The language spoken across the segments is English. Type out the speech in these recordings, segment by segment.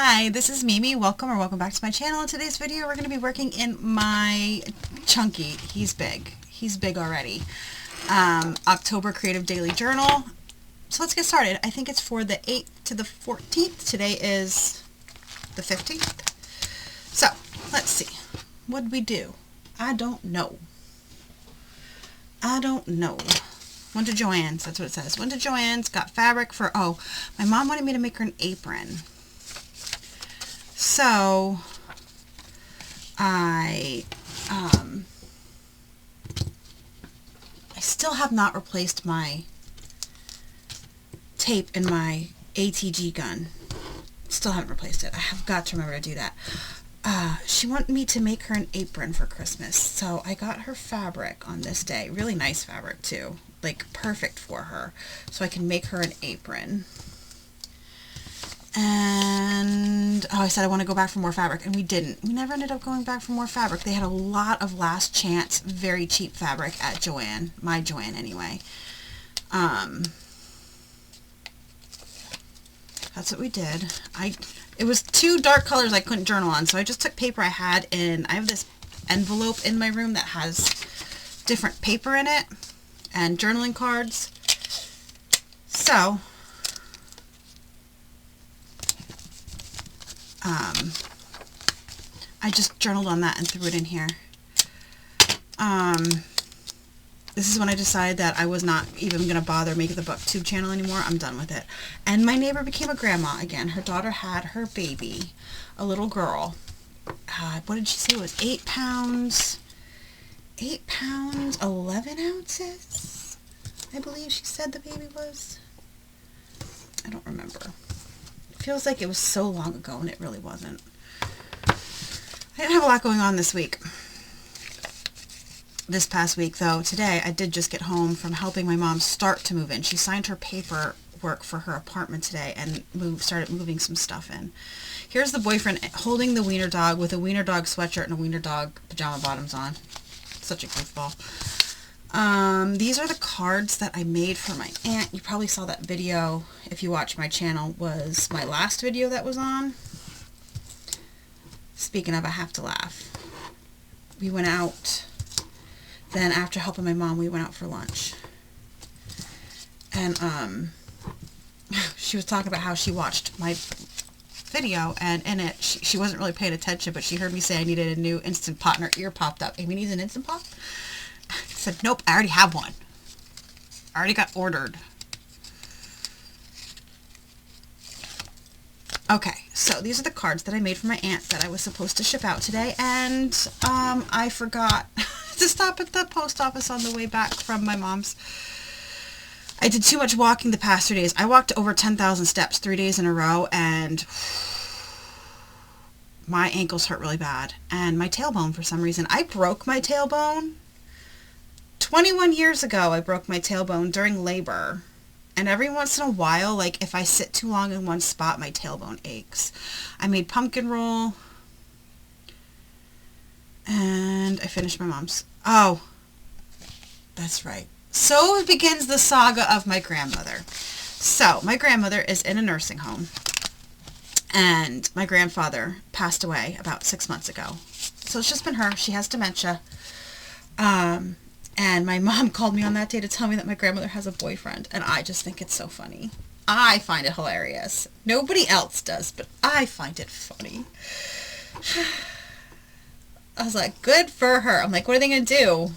Hi, this is Mimi. Welcome back to my channel. In today's video, we're going to be working in my Chunky. He's big. He's big already. October Creative Daily Journal. So let's get started. I think it's for the 8th to the 14th. Today is the 15th. So let's see. What did we do? I don't know. Went to Joann's. That's what it says. Went to Joann's. Got fabric for, my mom wanted me to make her an apron. So, I still have not replaced my tape in my ATG gun. Still haven't replaced it. I have got to remember to do that. She wanted me to make her an apron for Christmas, so I got her fabric on this day. Really nice fabric, too. Like, perfect for her. So I can make her an apron. And I said I want to go back for more fabric, and we didn't. We never ended up going back for more fabric. They had a lot of last chance, very cheap fabric at Joann. My Joann, anyway. That's what we did. It was two dark colors I couldn't journal on, so I just took paper I had, and I have this envelope in my room that has different paper in it and journaling cards. So I just journaled on that and threw it in here. This is when I decided that I was not even going to bother making the BookTube channel anymore. I'm done with it. And my neighbor became a grandma again. Her daughter had her baby, a little girl. What did she say it was? 8 pounds, 8 pounds, 11 ounces? I believe she said the baby was. I don't remember. It feels like it was so long ago, and it really wasn't. I didn't have a lot going on this week. This past week, though, today I did just get home from helping my mom start to move in. She signed her paperwork for her apartment today and started moving some stuff in. Here's the boyfriend holding the wiener dog with a wiener dog sweatshirt and a wiener dog pajama bottoms on. Such a goofball. These are the cards that I made for my aunt. You probably saw that video, if you watch my channel, was my last video that was on. Speaking of, I have to laugh. We went out, then after helping my mom, we went out for lunch. And, she was talking about how she watched my video, and in it, she wasn't really paying attention, but she heard me say I needed a new Instant Pot, and her ear popped up. Amy needs an Instant Pot? I said, nope, I already have one. I already got ordered. Okay, so these are the cards that I made for my aunt that I was supposed to ship out today, and I forgot to stop at the post office on the way back from my mom's. I did too much walking the past 3 days. I walked over 10,000 steps 3 days in a row, and my ankles hurt really bad, and my tailbone for some reason. I broke my tailbone. 21 years ago, I broke my tailbone during labor. And every once in a while, like if I sit too long in one spot, my tailbone aches. I made pumpkin roll. And I finished my mom's. Oh, that's right. So begins the saga of my grandmother. So my grandmother is in a nursing home. And my grandfather passed away about 6 months ago. So it's just been her. She has dementia. And my mom called me on that day to tell me that my grandmother has a boyfriend. And I just think it's so funny. I find it hilarious. Nobody else does, but I find it funny. I was like, good for her. I'm like, what are they going to do?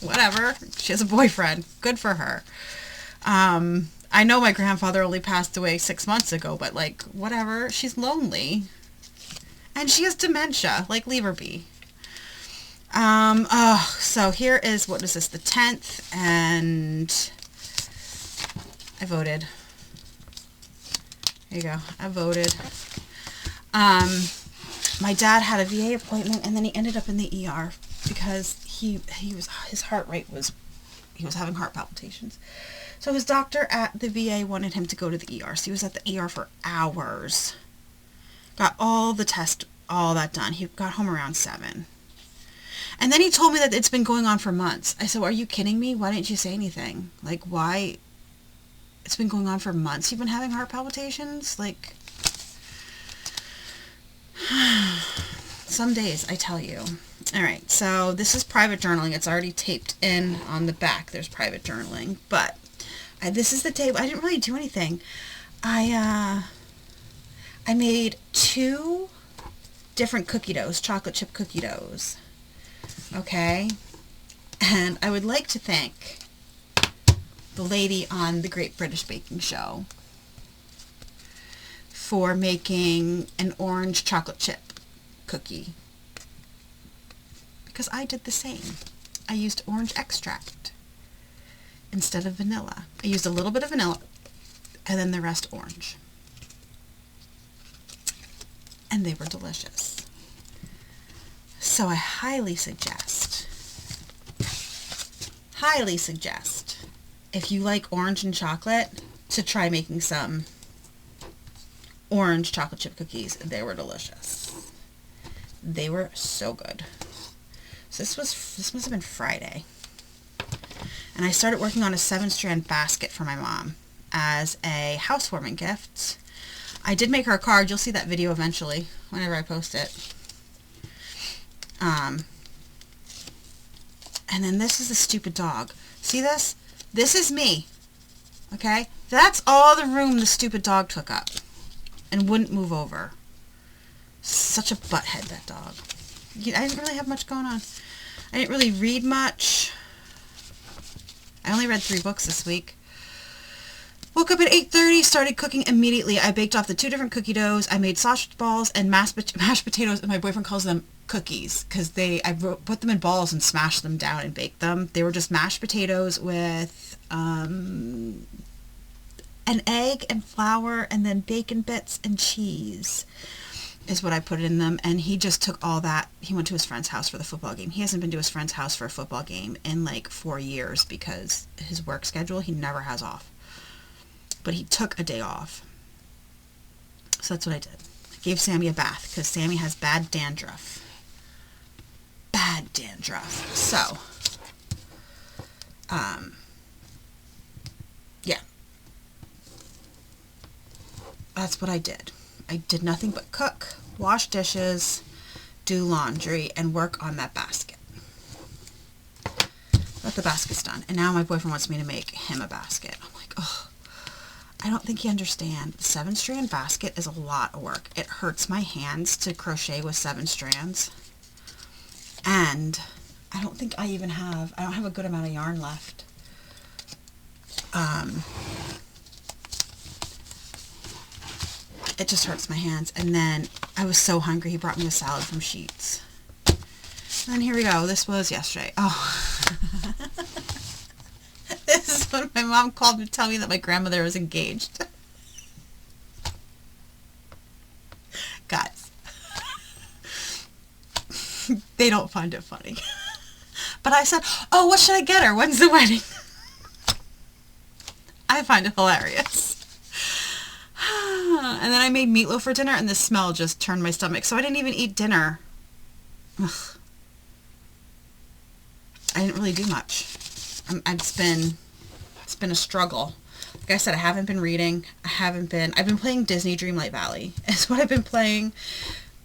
Whatever. She has a boyfriend. Good for her. I know my grandfather only passed away 6 months ago, but like, whatever. She's lonely. And she has dementia. Like, leave her be. So here is, what is this, the 10th, and I voted. There you go. I voted. My dad had a VA appointment, and then he ended up in the ER because his heart rate was, he was having heart palpitations. So his doctor at the VA wanted him to go to the ER. So he was at the ER for hours. Got all the tests, all that done. He got home around 7. And then he told me that it's been going on for months. I said, well, are you kidding me? Why didn't you say anything? Like, why? It's been going on for months. You've been having heart palpitations? Like, some days, I tell you. All right, so this is private journaling. It's already taped in on the back. There's private journaling, but this is the table. I didn't really do anything. I made 2 different cookie doughs, chocolate chip cookie doughs. Okay, and I would like to thank the lady on the Great British Baking Show for making an orange chocolate chip cookie, because I did the same. I used orange extract instead of vanilla. I used a little bit of vanilla and then the rest orange. And they were delicious. So I highly suggest, if you like orange and chocolate, to try making some orange chocolate chip cookies. They were delicious. They were so good. So this must have been Friday. And I started working on a 7-strand basket for my mom as a housewarming gift. I did make her a card. You'll see that video eventually whenever I post it. And then this is the stupid dog. See this? This is me. Okay? That's all the room the stupid dog took up and wouldn't move over. Such a butthead, that dog. I didn't really have much going on. I didn't really read much. I only read 3 books this week. Woke up at 8:30, started cooking immediately. I baked off the 2 different cookie doughs. I made sausage balls and mashed potatoes, and my boyfriend calls them cookies because I put them in balls and smashed them down and baked them. They were just mashed potatoes with an egg and flour and then bacon bits and cheese is what I put in them. And he just took all that. He went to his friend's house for the football game. He hasn't been to his friend's house for a football game in like 4 years because his work schedule, he never has off. But he took a day off. So that's what I did. I gave Sammy a bath because Sammy has bad dandruff. Bad dandruff. So, yeah. That's what I did. I did nothing but cook, wash dishes, do laundry, and work on that basket. But the basket's done. And now my boyfriend wants me to make him a basket. I'm like, oh, I don't think you understand. The 7-strand basket is a lot of work. It hurts my hands to crochet with 7 strands. And I don't think I don't have a good amount of yarn left. It just hurts my hands. And then I was so hungry, he brought me a salad from Sheetz. And here we go. This was yesterday. Oh. This is when my mom called to tell me that my grandmother was engaged. Guys. They don't find it funny. But I said, oh, what should I get her? When's the wedding? I find it hilarious. And then I made meatloaf for dinner, and the smell just turned my stomach. So I didn't even eat dinner. Ugh. I didn't really do much. It's been a struggle. Like I said, I haven't been reading. I've been playing Disney Dreamlight Valley. Is what I've been playing.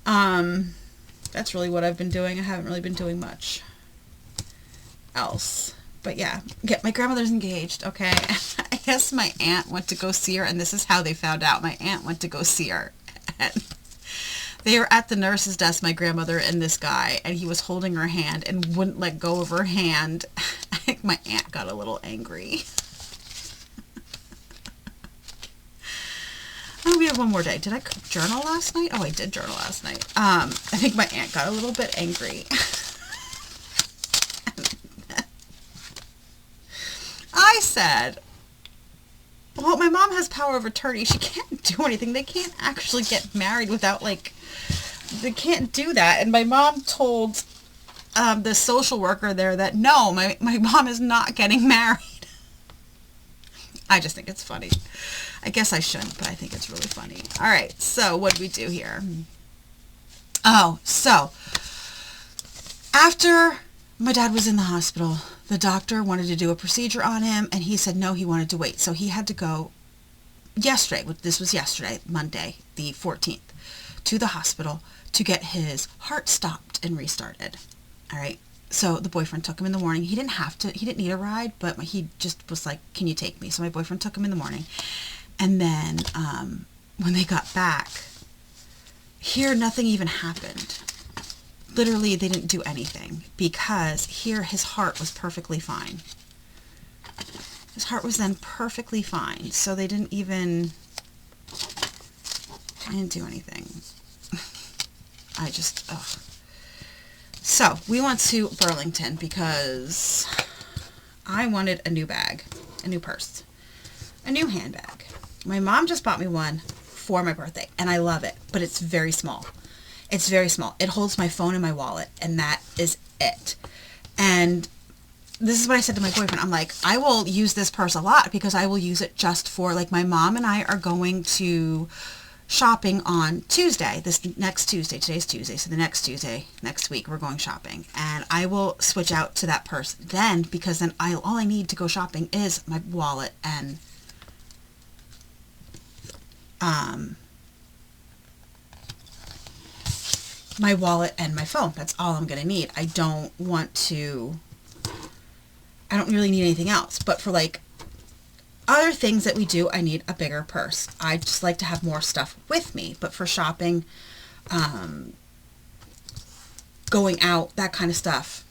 That's really what I've been doing. I haven't really been doing much else. But yeah, my grandmother's engaged, okay? I guess my aunt went to go see her, and this is how they found out. My aunt went to go see her, and they were at the nurse's desk, my grandmother and this guy, and he was holding her hand and wouldn't let go of her hand. I think my aunt got a little angry. Oh, we have one more day. Did I journal last night? Oh, I did journal last night. I think my aunt got a little bit angry. I said, well, my mom has power of attorney. She can't do anything. They can't actually get married without, like, they can't do that. And my mom told the social worker there that, no, my mom is not getting married. I just think it's funny. I guess I shouldn't, but I think it's really funny. All right, so what do we do here? Oh, so after My dad was in the hospital. The doctor wanted to do a procedure on him, and he said no, he wanted to wait. So he had to go yesterday, this was yesterday, Monday, the 14th, to the hospital to get his heart stopped and restarted. All right. So the boyfriend took him in the morning. He didn't need a ride, but he just was like, can you take me? So my boyfriend took him in the morning. And then when they got back, here nothing even happened. Literally, they didn't do anything because here his heart was perfectly fine. His heart was then perfectly fine. So they didn't do anything. Ugh. So we went to Burlington because I wanted a new bag, a new purse, a new handbag. My mom just bought me one for my birthday, and I love it, but it's very small. It's very small. It holds my phone and my wallet, and that is it. And this is what I said to my boyfriend. I'm like, I will use this purse a lot because I will use it just for, like, my mom and I are going to shopping on Tuesday, this next Tuesday. Today's Tuesday, so the next Tuesday, next week, we're going shopping. And I will switch out to that purse then because then all I need to go shopping is my wallet and my phone. That's all I'm going to need. I don't really need anything else. But for, like, other things that we do, I need a bigger purse. I just like to have more stuff with me. But for shopping, going out, that kind of stuff,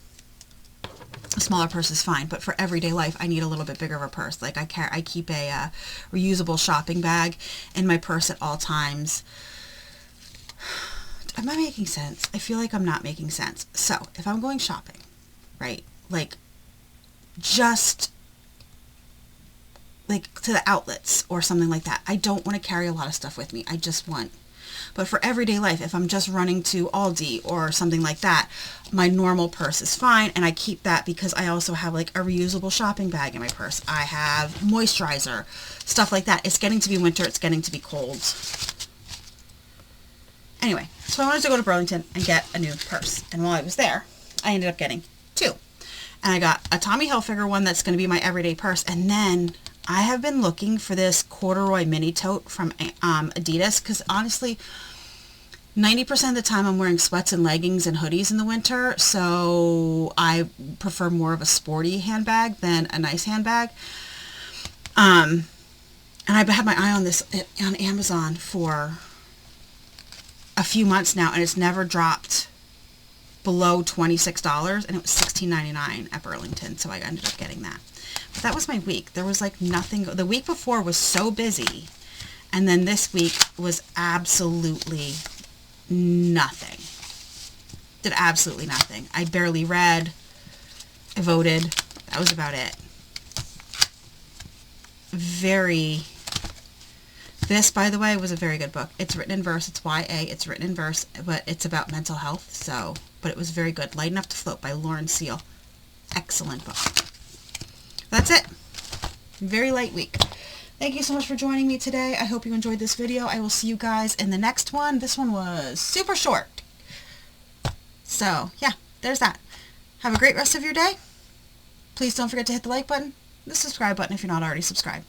a smaller purse is fine. But for everyday life, I need a little bit bigger of a purse. Like, I keep a reusable shopping bag in my purse at all times. Am I making sense? I feel like I'm not making sense. So, if I'm going shopping, right, like, just like to the outlets or something like that, I don't want to carry a lot of stuff with me. I just want, but for everyday life, if I'm just running to Aldi or something like that, my normal purse is fine, and I keep that because I also have, like, a reusable shopping bag in my purse. I have moisturizer, stuff like that. It's getting to be winter. It's getting to be cold. Anyway, so I wanted to go to Burlington and get a new purse, and while I was there, I ended up getting two. And I got a Tommy Hilfiger one that's going to be my everyday purse, and then I have been looking for this corduroy mini tote from Adidas because, honestly, 90% of the time I'm wearing sweats and leggings and hoodies in the winter, so I prefer more of a sporty handbag than a nice handbag. And I've had my eye on this on Amazon for a few months now, and it's never dropped below $26, and it was $16.99 at Burlington, so I ended up getting that. But that was my week. There was, like, nothing. The week before was so busy, and then this week was absolutely nothing. Did absolutely nothing. I barely read. I voted. That was about it. This, by the way, was a very good book. It's written in verse. It's YA. It's written in verse, but it's about mental health. But it was very good. Light Enough to Float by Lauren Seal. Excellent book. That's it. Very light week. Thank you so much for joining me today. I hope you enjoyed this video. I will see you guys in the next one. This one was super short. So, yeah, there's that. Have a great rest of your day. Please don't forget to hit the like button, the subscribe button if you're not already subscribed.